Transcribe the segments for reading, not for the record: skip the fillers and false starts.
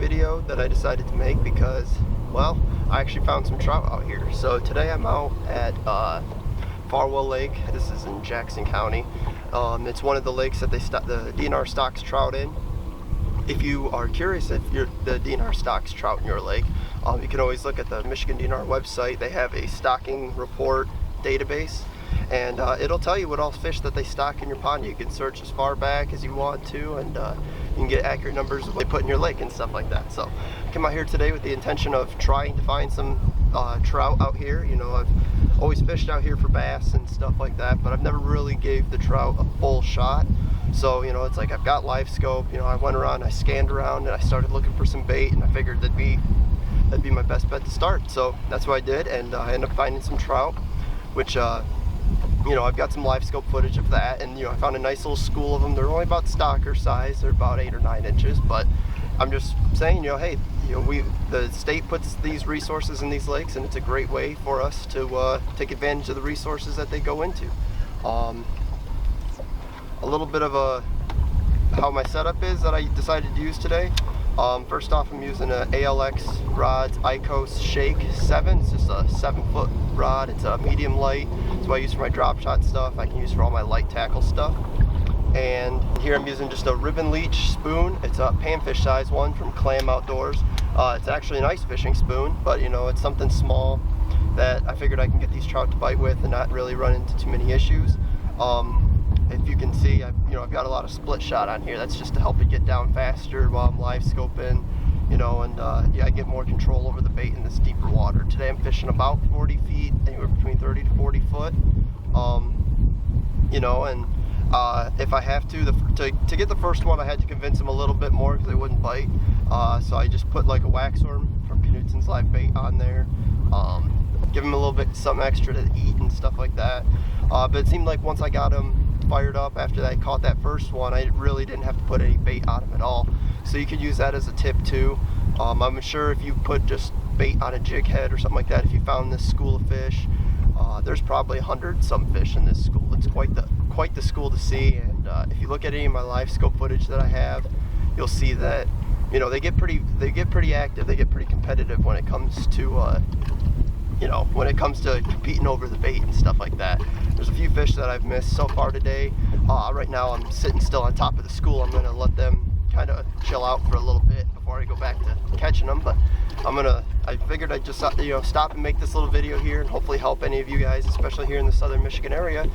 video that I decided to make because, well, I actually found some trout out here. So today I'm out at Farwell Lake. This is in Jackson County. It's one of the lakes that the DNR stocks trout in. If you are curious if the DNR stocks trout in your lake, you can always look at the Michigan DNR website. They have a stocking report database, and it'll tell you what all fish that they stock in your pond. You can search as far back as you want to, and you can get accurate numbers of what they put in your lake and stuff like that. So I came out here today with the intention of trying to find some trout out here. You know, I've always fished out here for bass and stuff like that, but I've never really gave the trout a full shot. So, you know, it's like I've got live scope. You know, I went around, I scanned around, and I started looking for some bait, and I figured that'd be my best bet to start. So that's what I did, and I ended up finding some trout, which you know, I've got some live scope footage of that, and you know, I found a nice little school of them. They're only about stocker size. They're about 8 or 9 inches, but I'm just saying, you know, hey, you know, the state puts these resources in these lakes, and it's a great way for us to take advantage of the resources that they go into. A little bit of how my setup is that I decided to use today. First off, I'm using a ALX rods Icos Shake 7. It's just a 7-foot rod. It's a medium light. It's what I use for my drop shot stuff. I can use for all my light tackle stuff. And here I'm using just a ribbon leech spoon. It's a panfish size one from Clam Outdoors. It's actually an ice fishing spoon, but you know, it's something small that I figured I can get these trout to bite with and not really run into too many issues. If you can see, I've got a lot of split shot on here. That's just to help it get down faster while I'm live scoping, you know, and yeah, I get more control over the bait in this deeper water. Today I'm fishing about 40 feet, anywhere between 30 to 40 foot, you know, and if I have to get the first one, I had to convince him a little bit more because they wouldn't bite. So I just put like a wax worm from Knudsen's live bait on there, give him a little bit something extra to eat and stuff like that. But it seemed like once I got him fired up after I caught that first one, I really didn't have to put any bait on him at all. So you could use that as a tip too. I'm sure if you put just bait on a jig head or something like that, if you found this school of fish, there's probably 100 some fish in this school. It's quite the school to see. And if you look at any of my live scope footage that I have, you'll see that, you know, they get pretty active. They get pretty competitive when it comes to you know, when it comes to competing over the bait and stuff like that. There's a few fish that I've missed so far today. Right now I'm sitting still on top of the school. I'm gonna let them kind of chill out for a little bit before I go back to catching them. But I figured I'd just, you know, stop and make this little video here and hopefully help any of you guys, especially here in the southern Michigan area,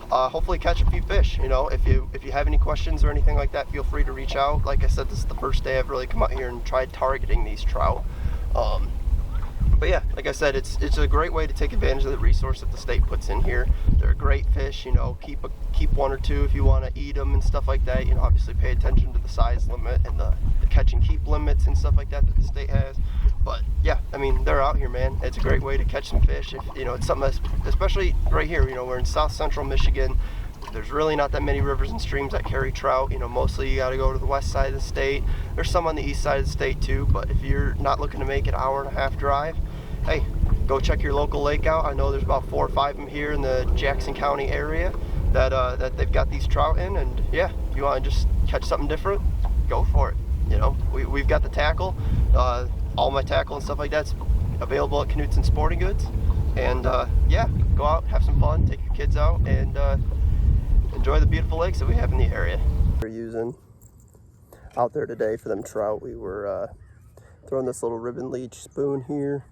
hopefully catch a few fish. You know, if you have any questions or anything like that, feel free to reach out. Like I said, this is the first day I've really come out here and tried targeting these trout. But yeah, like I said, it's a great way to take advantage of the resource that the state puts in here. They're great fish, you know, keep one or two if you want to eat them and stuff like that. You know, obviously pay attention to the size limit and the catch and keep limits and stuff like that the state has. But yeah, I mean, they're out here, man. It's a great way to catch some fish. If, you know, it's something that's, especially right here, you know, we're in south central Michigan. There's really not that many rivers and streams that carry trout. You know, mostly you got to go to the west side of the state. There's some on the east side of the state too, but if you're not looking to make an hour-and-a-half drive, hey, go check your local lake out. I know there's about 4 or 5 of them here in the Jackson County area that they've got these trout in. And yeah, if you want to just catch something different, go for it. You know, we've got the tackle. All my tackle and stuff like that's available at Knudsen Sporting Goods. And yeah, go out, have some fun, take your kids out, and enjoy the beautiful lakes that we have in the area. We're using out there today for them trout. We were throwing this little ribbon leech spoon here,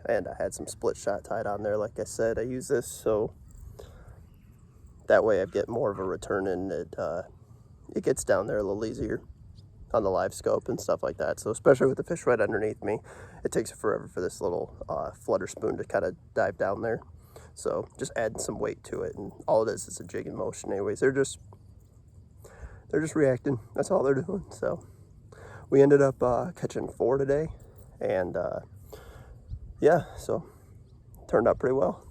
and I had some split shot tied on there. Like I said, I use this so that way I get more of a return, and it gets down there a little easier on the live scope and stuff like that. So especially with the fish right underneath me, it takes forever for this little flutter spoon to kind of dive down there. So just adding some weight to it, and all it is a jig in motion anyways. They're just reacting. That's all they're doing. So we ended up catching 4 today, and yeah, so turned out pretty well.